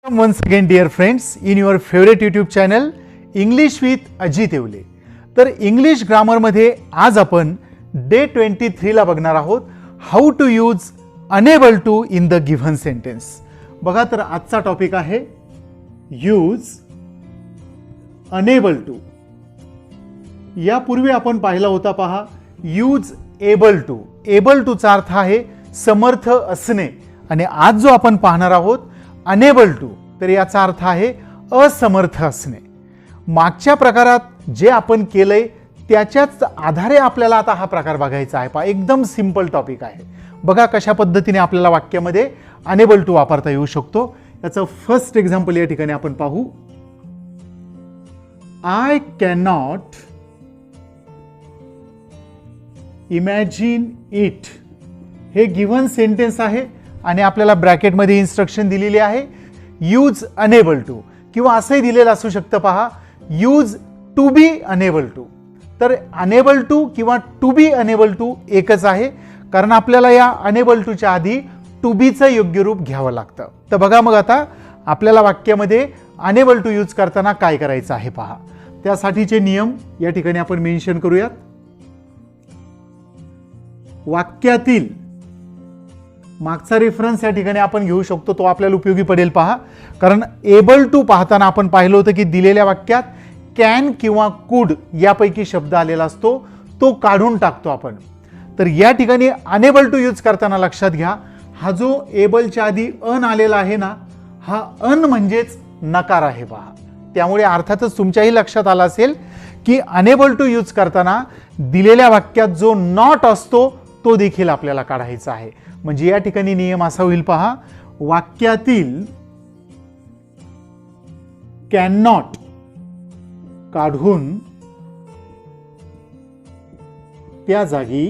Once again dear friends in your favorite YouTube channel English with Ajit Yewale. तर English grammar मध्ये आज आपण day 23 ला बघणार आहोत how to use unable to in the given sentence. बघा तर आजचा टॉपिक आहे यूज अनेबल टू. यापूर्वी आपण पाहिला होता पहा use able to. Able to चा अर्थ आहे समर्थ असणे आणि आज जो आपण पाहणार आहोत अनेबल टू तर याचा अर्थ आहे असमर्थ असणे. मागच्या प्रकारात जे आपण केलंय त्याच्याच आधारे आपल्याला आता हा प्रकार बघायचा आहे. पहा एकदम सिंपल टॉपिक आहे. बघा कशा पद्धतीने आपल्याला वाक्यामध्ये अनेबल टू वापरता येऊ शकतो. याचं फर्स्ट एक्झाम्पल या ठिकाणी आपण पाहू. I cannot imagine it. हे गिव्हन सेंटेन्स आहे आणि आपल्याला ब्रॅकेटमध्ये इन्स्ट्रक्शन दिलेली आहे यूज अनेबल टू किंवा असंही दिलेलं असू शकतं पहा use to be unable to. तर अनेबल टू किंवा टू बी अनेबल टू एकच आहे कारण आपल्याला या अनेबल टूच्या आधी टू बीचं योग्य रूप घ्यावं लागतं. तर बघा मग आता आपल्याला वाक्यामध्ये अनेबल टू यूज करताना काय करायचं आहे पहा. त्यासाठीचे नियम या ठिकाणी आपण मेन्शन करूयात. वाक्यातील मागचा रेफरन्स या ठिकाणी आपण घेऊ शकतो तो आपल्याला उपयोगी पडेल पहा. कारण एबल टू पाहताना आपण पाहिलं होतं की दिलेल्या वाक्यात कॅन किंवा कुड यापैकी शब्द आलेला असतो तो काढून टाकतो आपण. तर या ठिकाणी अनेबल टू यूज करताना लक्षात घ्या हा जो एबलच्या आधी अन आलेला आहे ना हा अन म्हणजेच नकार आहे पहा. त्यामुळे अर्थातच तुमच्याही लक्षात आलं असेल की अनेबल टू यूज करताना दिलेल्या वाक्यात जो नॉट असतो तो देखील आपल्याला काढायचा आहे. म्हणजे या ठिकाणी नियम असा होईल पहा वाक्यातील कॅन नॉट काढून त्या जागी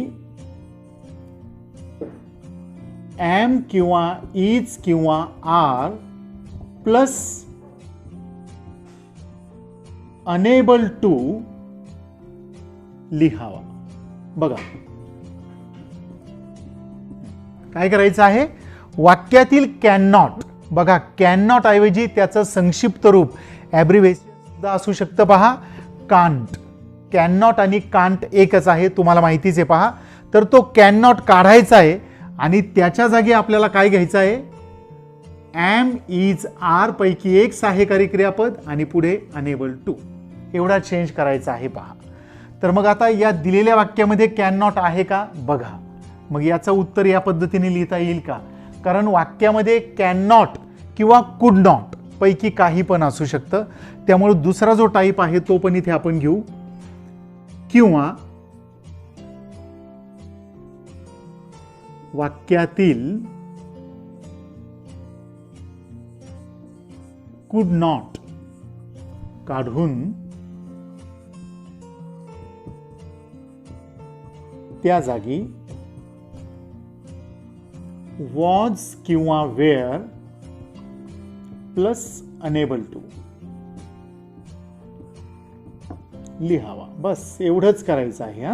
एम किंवा इज किंवा आर प्लस अनेबल टू लिहावा. बघा काय करायचं आहे वाक्यातील कॅन नॉट. बघा कॅन नॉट ऐवजी त्याचं संक्षिप्त रूप ॲब्रिव्हिएशन सुद्धा असू शकतं पहा कांट. कॅन नॉट आणि कांट एकच आहे तुम्हाला माहितीच आहे पहा. तर तो कॅन नॉट काढायचा आहे आणि त्याच्या जागी आपल्याला काय घ्यायचं आहे एम इज आर पैकी एक सहाय्यकारी क्रियापद आणि पुढे अनेबल टू एवढा चेंज करायचा आहे पहा. तर मग आता या दिलेल्या वाक्यामध्ये कॅन नॉट आहे का बघा. मग याचं उत्तर या पद्धतीने लिहिता येईल का. कारण वाक्यामध्ये कॅन नॉट किंवा कुड नॉट पैकी काही पण असू शकतं. त्यामुळे दुसरा जो टाईप आहे तो पण इथे आपण घेऊ किंवा वाक्यातील कुड नॉट काढून त्या जागी वॉज किंवा वेअर प्लस अनेबल टू लिहावा. बस एवढंच करायचं आहे. हा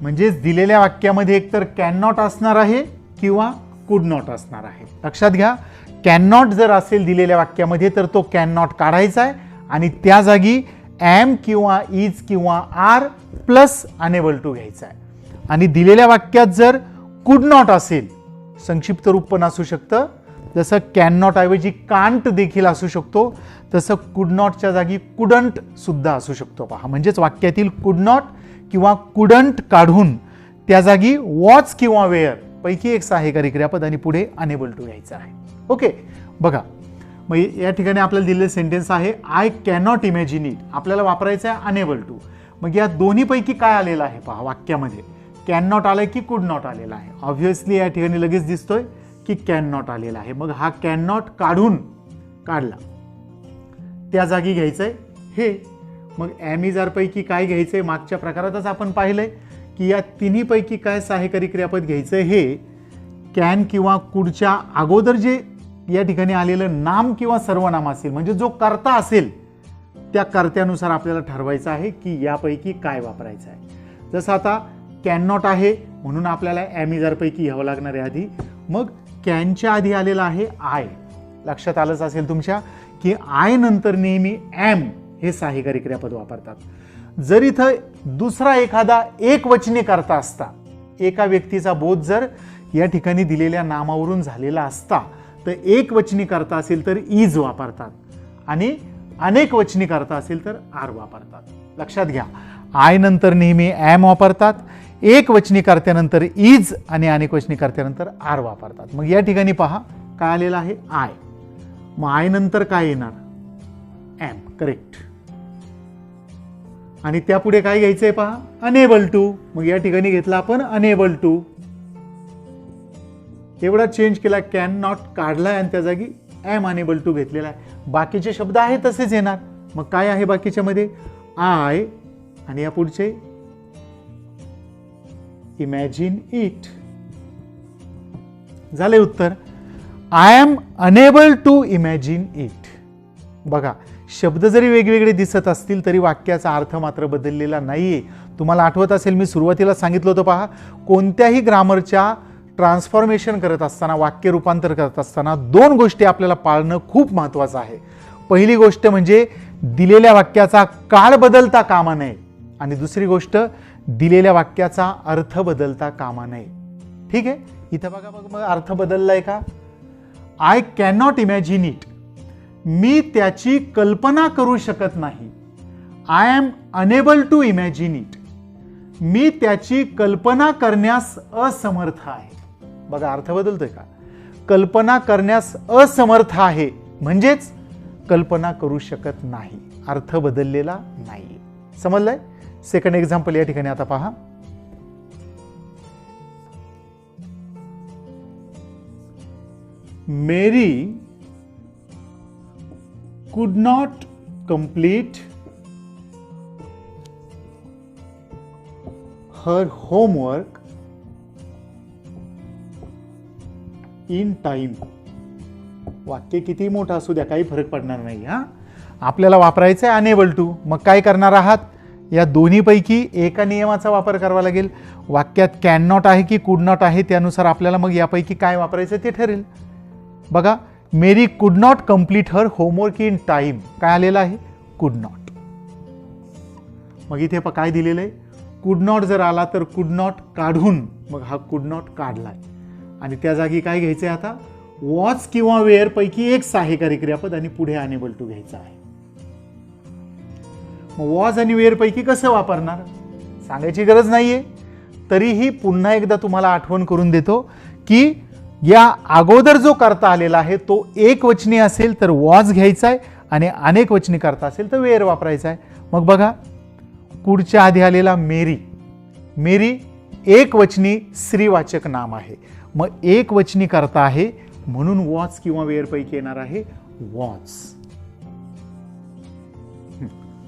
म्हणजेच दिलेल्या वाक्यामध्ये एकतर कॅन नॉट असणार आहे किंवा कुड नॉट असणार आहे. लक्षात घ्या कॅन नॉट जर असेल दिलेल्या वाक्यामध्ये तर तो कॅन नॉट काढायचा आहे आणि त्या जागी एम किंवा इज किंवा आर प्लस अनेबल टू घ्यायचा आहे. आणि दिलेल्या वाक्यात जर कुड नॉट असेल संक्षिप्त रूप पण असू शकतं जसं कॅन नॉट ऐवजी कांट देखील असू शकतो तसं कुड नॉटच्या जागी कुडंट सुद्धा असू शकतो पहा. म्हणजेच वाक्यातील कुड नॉट किंवा कुडंट काढून त्या जागी वॉच किंवा वेअर पैकी एक सहाय्यकारी क्रियापद आणि पुढे अनेबल टू घ्यायचं आहे. ओके बघा मग या ठिकाणी आपल्याला दिलेलं सेंटेन्स आहे आय कॅनॉट इमॅजिन इट. आपल्याला वापरायचं आहे अनेबल टू. मग या दोन्हीपैकी काय आलेलं आहे पहा वाक्यामध्ये कॅन नॉट आलंय की कुड नॉट आलेला आहे. ऑब्व्हियसली या ठिकाणी लगेच दिसतोय की कॅन नॉट आलेला आहे. मग हा कॅन नॉट काढून काढला त्या जागी घ्यायचंय हे. मग ॲमिजार पैकी काय घ्यायचंय मागच्या प्रकारातच आपण पाहिलंय की या तिन्हीपैकी काय सहाय्यकारी क्रियापद घ्यायचंय हे कॅन किंवा कुडच्या अगोदर जे या ठिकाणी आलेलं नाम किंवा सर्वनाम असेल म्हणजे जो कर्ता असेल त्या कर्त्यानुसार आपल्याला ठरवायचं आहे की यापैकी काय वापरायचं आहे. जसं आता कॅन नॉट आहे म्हणून आपल्याला ॲमिजार पैकी घ्यावं लागणार आहे आधी. मग कॅनच्या आधी आलेला आहे आय. लक्षात आलंच असेल तुमच्या की आय नंतर नेहमी एम हे सहाय्यकारी क्रियापद वापरतात. जर इथं दुसरा एखादा एकवचनी कर्ता असता, एका व्यक्तीचा बोध जर या ठिकाणी दिलेल्या नामावरून झालेला असता तर एकवचनी कर्ता असेल तर इज वापरतात आणि अनेक वचनी कर्ता असेल तर आर वापरतात. लक्षात घ्या, आय नंतर नेहमी एम वापरतात, एक वचनी कर्त्यानंतर इज आणि अनेक वचनी कर्त्यानंतर आर वापरतात. मग या ठिकाणी पहा काय आलेलं आहे आय. मग आय नंतर काय येणार? एम. करेक्ट. आणि त्यापुढे काय घ्यायचंय पहा? Unable to. मग या ठिकाणी घेतला आपण अनेबल टू. एवढा चेंज केला, कॅन नॉट काढलाय आणि त्या जागी एम अनेबल टू घेतलेला आहे. बाकीचे शब्द आहे तसेच येणार. मग काय आहे बाकीच्या मध्ये? आय आणि या पुढचे इमॅजिन इट. झाले उत्तर. I am unable to imagine it. बघा, शब्द जरी वेगवेगळे दिसत असतील तरी वाक्याचा अर्थ मात्र बदललेला नाहीये. तुम्हाला आठवत असेल मी सुरुवातीला सांगितलं होतं पहा, कोणत्याही ग्रामरच्या ट्रान्सफॉर्मेशन करत असताना, वाक्य रूपांतर करत असताना दोन गोष्टी आपल्याला पाळणं खूप महत्त्वाचं आहे. पहिली गोष्ट म्हणजे दिलेल्या वाक्याचा काळ बदलता कामा नये आणि दुसरी गोष्ट दिलेल्या वाक्याचा अर्थ बदलता कामा नये. ठीक आहे, इथं बघा, मग अर्थ बदललाय का? I can not imagine it. मी त्याची कल्पना करू शकत नाही. I am unable to imagine it. मी त्याची कल्पना करण्यास असमर्थ आहे. बघा, अर्थ बदलतोय का? कल्पना करण्यास असमर्थ आहे म्हणजेच कल्पना करू शकत नाही. अर्थ बदललेला नाही. समजलंय? सेकंड एक्झाम्पल या ठिकाणी आता पहा. मेरी could not complete her homework in time. वाक्य किती मोठं असू द्या, काही फरक पडणार नाही. हा, आपल्याला वापरायचं आहे अनेबल टू. मग काय करणार आहात? या दोन्हीपैकी एका नियमाचा वापर करावा लागेल. वाक्यात कॅन नॉट आहे की कुड नॉट आहे त्यानुसार आपल्याला मग यापैकी काय वापरायचं ते ठरेल. बघा, मेरी कुड not complete her homework in time. काय आलेलं आहे? कुड नॉट. मग इथे काय दिलेलं आहे? कुड नॉट जर आला तर कुड नॉट काढून मग हा कुड नॉट काढलाय आणि त्या जागी काय घ्यायचंय आता? वॉच किंवा वेअर पैकी एक सहाय्यकारी क्रियापद आणि पुढे अनेबल टू घ्यायचं आहे. मग वॉज आणि वेअर पैकी कसं वापरणार सांगायची गरज नाहीये. तरीही पुन्हा एकदा तुम्हाला आठवण करून देतो की या अगोदर जो कर्ता आलेला आहे तो एक वचनी असेल तर वॉज घ्यायचा आहे आणि अनेक वचनी कर्ता असेल तर वेअर वापरायचा आहे. मग बघा, कुडच्या आधी आलेला मेरी. मेरी एक वचनी स्त्रीवाचक नाम आहे. मग एक वचनी कर्ता आहे म्हणून वॉज किंवा वेअर पैकी येणार आहे वॉज.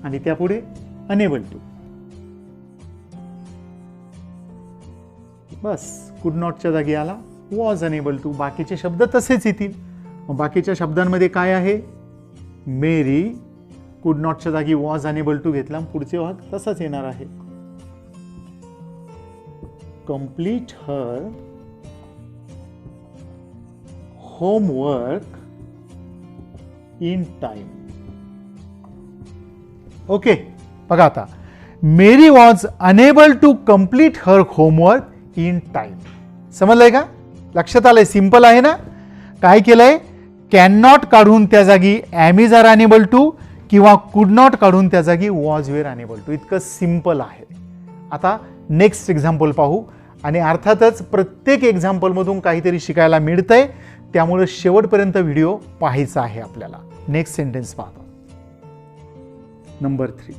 आणि त्यापुढे अनेबल टू. बस, कुड नॉटच्या जागी आला वॉज अनेबल टू. बाकीचे शब्द तसेच येतील. मग बाकीच्या शब्दांमध्ये काय आहे? मेरी कुड नॉटच्या जागी वॉज अनेबल टू घेतला, पुढचे वाद तसाच येणार आहे. Complete her homework in time. Okay, बघा आता, Mary was unable to complete her homework in time. समजलंय का? लक्षात आलंय? सिंपल आहे ना? काय केलंय? कॅन नॉट काढून त्या जागी am is are unable to किंवा कुड नॉट काढून त्या जागी वॉज वेअर अनेबल टू. इतकं सिंपल आहे. आता नेक्स्ट एक्झाम्पल पाहू आणि अर्थातच प्रत्येक एक्झाम्पलमधून काहीतरी शिकायला मिळतंय, त्यामुळे शेवटपर्यंत व्हिडिओ पाहायचा आहे आपल्याला. नेक्स्ट सेंटेन्स पाहतो. Number 3.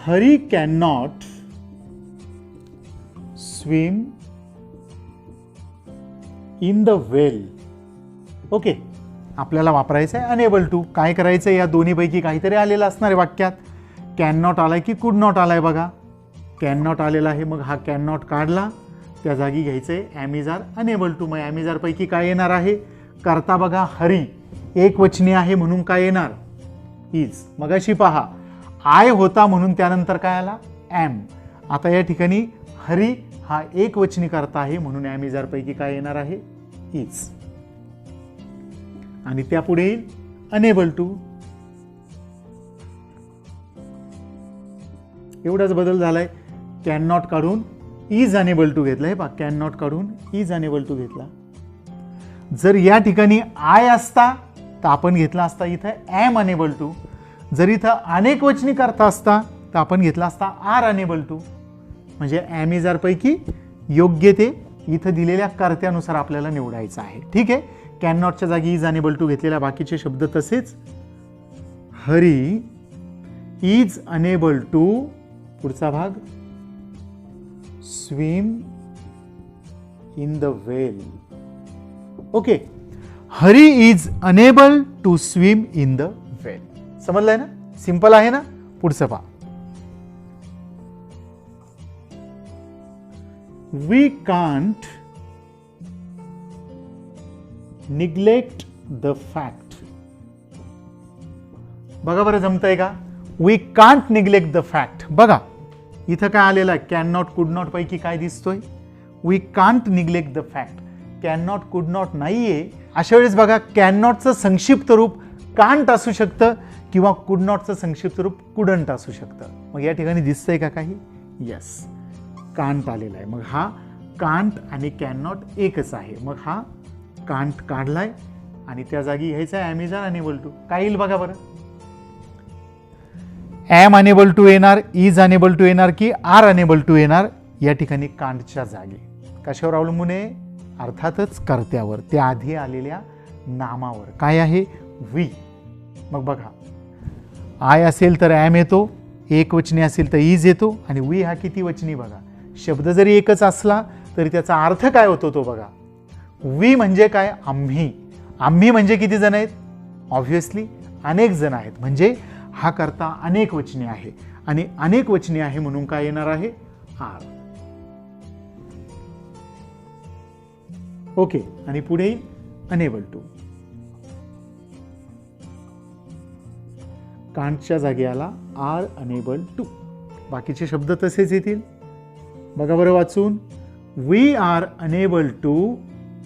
Hari can not swim in the well. Okay, आपल्याला वापरायचं आहे अनेबल टू. काय करायचं? या दोन्हीपैकी काहीतरी आलेलं असणार आहे वाक्यात. कॅन नॉट आलाय की कुड नॉट आलाय? बघा, कॅन नॉट आलेला आहे. मग हा कॅन नॉट काढला, त्या जागी घ्यायचंय am is are unable to. मग एम इज आर पैकी काय येणार आहे? करता बघा, हरी एक वचनी आहे म्हणून काय येणार? इज. मगाशी पहा, आय होता म्हणून त्यानंतर काय आला? एम. आता या ठिकाणी हरी हा एकवचनी कर्ता आहे, म्हणून am is are पैकी काय येणार आहे? इज. आणि त्यापुढे येईल अनेबल टू. एवढाच बदल झालाय. कॅन नॉट काढून इज अनेबल टू घेतला. हे पहा, कॅन नॉट काढून इज अनेबल टू घेतला. जर या ठिकाणी आय असता तर आपण घेतला असता इथं एम अनेबल टू. जर इथं अनेक वचनी करता असता तर आपण घेतला असता आर अनेबल टू. म्हणजे एम इज आर पैकी योग्य ते इथं दिलेल्या कर्त्यानुसार आपल्याला निवडायचं आहे. ठीक आहे. कॅन नॉटच्या जागी इज अनेबल टू घेतलेल्या बाकीचे शब्द तसेच. हरी इज अनेबल टू, पुढचा भाग, swim in the well. Okay. Hari is unable to swim in the well. समजलंय ना? सिंपल आहे ना? पुढचं पहा. We can't neglect the fact. बघा बरं, जमतंय का? We can't neglect the fact. बघा इथं काय आलेलं आहे? कॅन नॉट, कुड नॉट पैकी काय दिसतोय? We can't neglect the fact. Can not, could not नाहीये. अशा वेळेस बघा, कॅन नॉटचं संक्षिप्त रूप कांट असू शकतं किंवा कुड नॉटचं संक्षिप्त रूप कुडंट असू शकतं. मग या ठिकाणी दिसतंय का काही? येस, कांट आलेला आहे. मग हा कांट आणि कॅन नॉट एकच आहे. मग हा कांट काढलाय आणि त्या जागी घ्यायचा आहे am is are unable to. काय येईल बघा बरं? एम अनेबल टू येणार, इज अनेबल टू येणार की आर अनेबल टू येणार? या ठिकाणी कांटच्या जागी. कशावर अवलंबून आहे? अर्थातच कर्त्यावर, त्या आधी आलेल्या नामावर. काय आहे? वी. मग बघा, आय असेल तर एम येतो, एक वचनी असेल तर इज येतो, आणि वी हा किती वचनी बघा. शब्द जरी एकच असला तरी त्याचा अर्थ काय होतो तो बघा. वी म्हणजे काय? आम्ही. आम्ही म्हणजे किती जण आहेत? ऑब्व्हियसली अनेक जण आहेत. म्हणजे हा कर्ता अनेक वचनी आहे, आणि अनेक वचनी आहे म्हणून काय येणार आहे? आर. ओके. आणि पुढे येईल अनेबल टू. कांटच्या जागी आला आर अनेबल टू. बाकीचे शब्द तसेच येतील. बघा बरं वाचून. We are unable to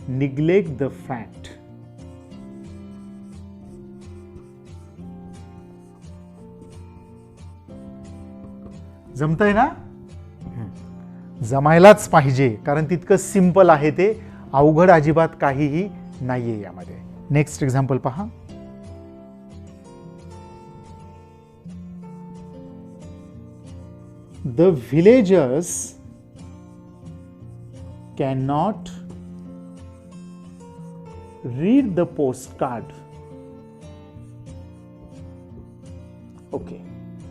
neglect the fact. जमतंय ना? जमायलाच पाहिजे, कारण तितकं सिंपल आहे ते. अवघड अजिबात काहीही नाहीये यामध्ये. नेक्स्ट एक्झाम्पल पहा. The villagers cannot read the postcard. Okay.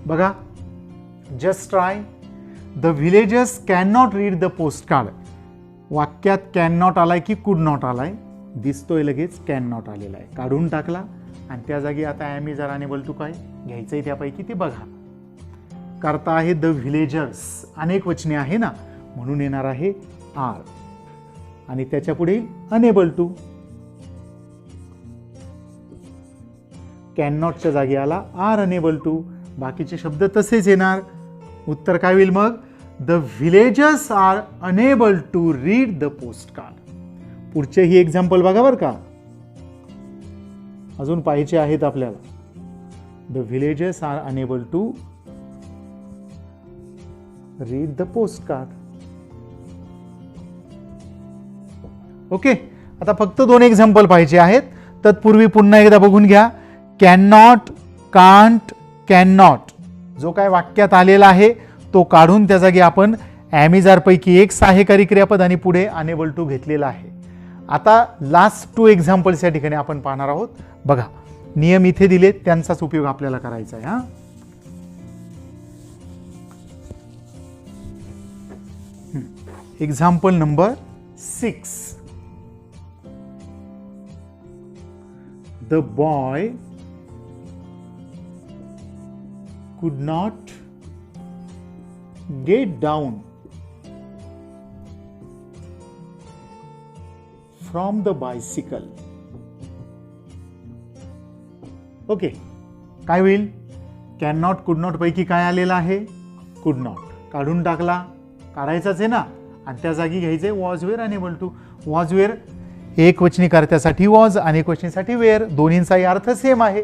बघा, just try. The villagers cannot read the postcard. वाक्यात कॅन नॉट आलाय की कुड नॉट आलाय? दिसतोय लगेच कॅन नॉट आलेला आहे. काढून टाकला आणि त्या जागी आता am is are unable to काय घ्यायचंय त्यापैकी ते बघा. करता आहे द व्हिलेजर्स, अनेक वचने आहे ना, म्हणून येणार आहे आर. आणि त्याच्या पुढे अनेबल टू. कॅन नॉटच्या जागी आला आर अनेबल टू. बाकीचे शब्द तसेच येणार. उत्तर काय होईल मग? The villagers are unable to read the post card. पुढचे ही एक्झाम्पल बघा बरं का, अजून पाहिजे आहेत आपल्याला. The villagers are unable to read the post card. Okay. आता फक्त 2 एक्झाम्पल पाहिजे आहेत. तत्पूर्वी पुन्हा एकदा बघून घ्या. Can not, can't, can not जो काय वाक्यात आलेला आहे तो काढून त्या जागी आपण एम इज आर पैकी एक सहाय्यकारी क्रियापद आणि पुढे अनेबल टू घेतलेला आहे. आता लास्ट 2 एक्झाम्पल्स या ठिकाणी आपण पाहणार आहोत. बघा, नियम इथे दिले, त्यांचाच उपयोग आपल्याला करायचा आहे. Example number 6. The boy could not get down from the bicycle. Okay. काय होईल? कॅन नॉट, कुड नॉट पैकी काय आलेला आहे? कुड नॉट. काढून टाकला, काढायचाच आहे ना. आणि त्या जागी घ्यायचे was were unable to. Was were एकवचनी कर्त्यासाठी वॉज, अनेकवचनीसाठी वेअर, दोन्हींचाही अर्थ सेम आहे.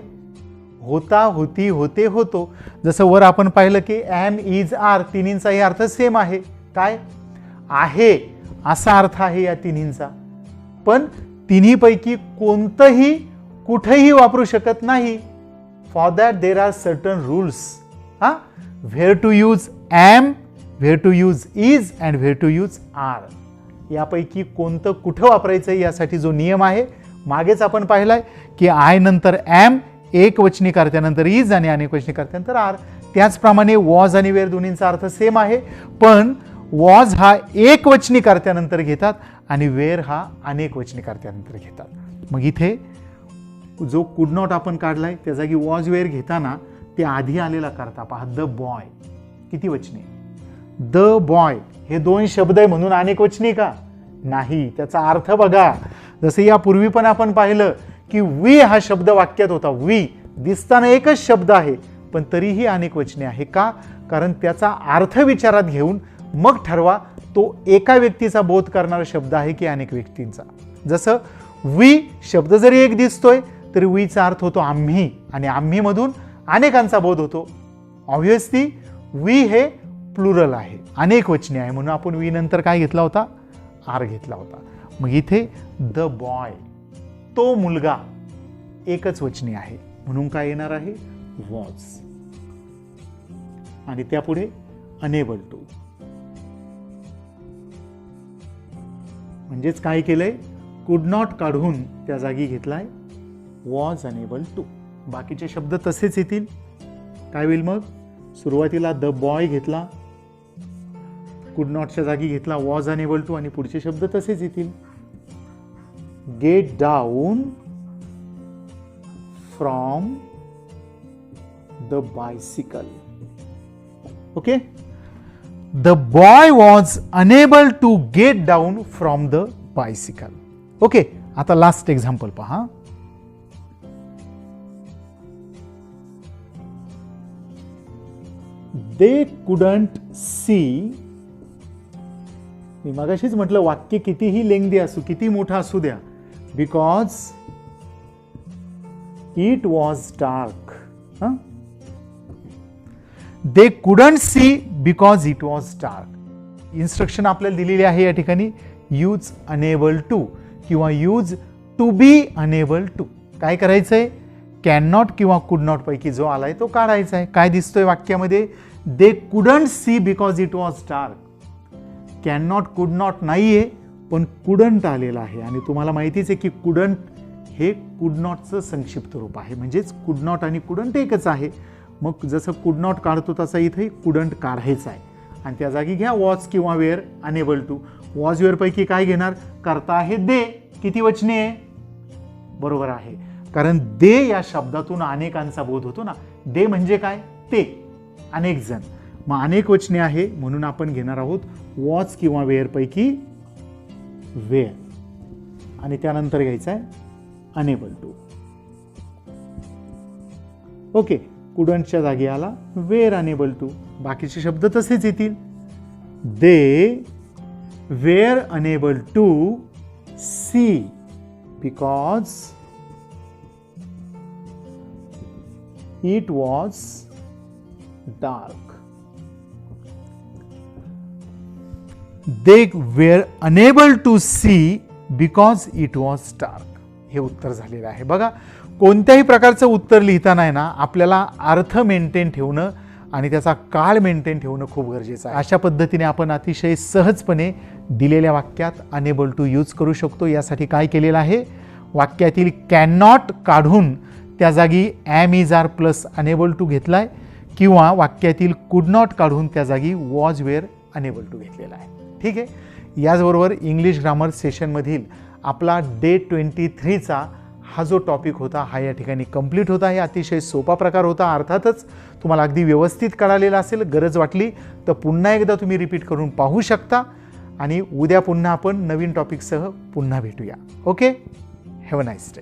होता, होती, होते, होतो. जसं वर आपण पाहिलं की एम, इज, आर तिन्हींचाही अर्थ सेम आहे. काय आहे असा अर्थ आहे या तिन्हींचा. पण तिन्हीपैकी कोणतंही कुठेही वापरू शकत नाही. For that there are certain rules. Where to use am, where to use is and where to use are. यापैकी कोणतं कुठं वापरायचं यासाठी जो नियम आहे मागेच आपण पाहिलाय की आय नंतर एम, एकवचनी कर्त्यानंतर इज आणि अनेकवचनी कर्त्यानंतर आर. त्याचप्रमाणे वॉज आणि वेअर दोन्हींचा अर्थ सेम आहे, पण वॉज हा एकवचनी कर्त्यानंतर घेतात आणि वेअर हा अनेकवचनी कर्त्यानंतर घेतात. मग इथे जो कुड नॉट आपण काढलाय त्या जागी वॉज वेअर घेताना ते आधी आलेला कर्ता पहा, द बॉय. किती वचने? The boy. हे दोन शब्द आहे म्हणून अनेकवचनी का? नाही. त्याचा अर्थ बघा. जसं यापूर्वी पण आपण पाहिलं की वी हा शब्द वाक्यात होता. वी दिसताना एकच शब्द आहे पण तरीही अनेकवचने आहे. का? कारण त्याचा अर्थ विचारात घेऊन मग ठरवा तो एका व्यक्तीचा बोध करणारा शब्द आहे की अनेक व्यक्तींचा. जसं वी शब्द जरी एक दिसतोय तरी वीचा अर्थ होतो आम्ही, आणि आम्ही मधून अनेकांचा बोध होतो. ऑब्व्हियसली वी हे प्लुरल आहे, अनेकवचनी आहे, म्हणून आपण वी नंतर काय घेतला होता? आर घेतला होता. मग इथे द बॉय, तो मुलगा, एकच वचनी आहे म्हणून काय येणार आहे? वॉज. आणि त्यापुढे अनेबल टू. म्हणजेच काय केलंय? कुड नॉट काढून त्या जागी घेतलाय वॉज अनेबल टू. बाकीचे शब्द तसेच येतील. काय होईल मग? सुरुवातीला द बॉय घेतला, कुड नॉटच्या जागी घेतला वॉज अनेबल टू, आणि पुढचे शब्द तसेच येतील. Get down from the bicycle. Okay. The boy was unable to get down from the bicycle. Okay. आता लास्ट एक्झाम्पल पहा. They couldn't C. मी मगाशीच म्हटलं वाक्य कितीही लेंग्दी असू, किती मोठा असू द्या, because it was dark. They couldn't see because it was dark. Instruction आपल्याला दिलेली आहे या ठिकाणी यूज अनेबल टू किंवा use to be unable to. काय करायचंय? कॅन नॉट किंवा कुड नॉट पैकी जो आलाय तो काढायचा आहे. काय दिसतोय वाक्यामध्ये? दे couldn't see because it was dark. Can not, could not नाहीये, पण कुडंट आलेला आहे. आणि तुम्हाला माहितीच आहे की कुडंट हे कुड नॉटचं संक्षिप्त रूप आहे. म्हणजेच कुड नॉट आणि कुडंट एकच आहे. मग जसं कुड नॉट काढतो तसा इथे कुडंट काढायचा आहे. आणि त्या जागी घ्या वॉज किंवा were unable to. Was were पैकी काय घेणार? करता आहे दे. किती वचने आहे? बरोबर आहे, कारण दे या शब्दातून अनेकांचा बोध होतो ना. दे म्हणजे काय? ते, अनेक जण. मग अनेक वचने आहे म्हणून आपण घेणार आहोत वॉज किंवा वेअर पैकी वेअर, आणि त्यानंतर घ्यायचं आहे अनेबल टू. ओके. कुडंटच्या जागी आला वेअर अनेबल टू. बाकीचे शब्द तसेच येतील. They were unable to see because it was dark. They were unable to see because it was dark. हे उत्तर झालेलं आहे. बघा, कोणत्याही प्रकारचं उत्तर लिहिताना आहे ना आपल्याला अर्थ मेंटेन ठेवणं आणि त्याचा काळ मेंटेन ठेवणं खूप गरजेचं आहे. अशा पद्धतीने आपण अतिशय सहजपणे दिलेल्या वाक्यात अनेबल टू यूज करू शकतो. यासाठी काय केलेलं आहे? वाक्यातील कॅन नॉट काढून त्या जागी am, is, are plus unable to घेतलाय, किंवा वाक्यातील कुड नॉट काढून त्या जागी वॉज वेअर अनेबल टू घेतलेला आहे. ठीक आहे. याचबरोबर इंग्लिश ग्रामर सेशनमधील आपला डे 23चा हा जो टॉपिक होता हा या ठिकाणी कंप्लीट होता. हे अतिशय सोपा प्रकार होता. अर्थातच तुम्हाला अगदी व्यवस्थित कळालेला असेल. गरज वाटली तर पुन्हा एकदा तुम्ही रिपीट करून पाहू शकता. आणि उद्या पुन्हा आपण नवीन टॉपिकसह पुन्हा भेटूया. Okay. Have a nice day.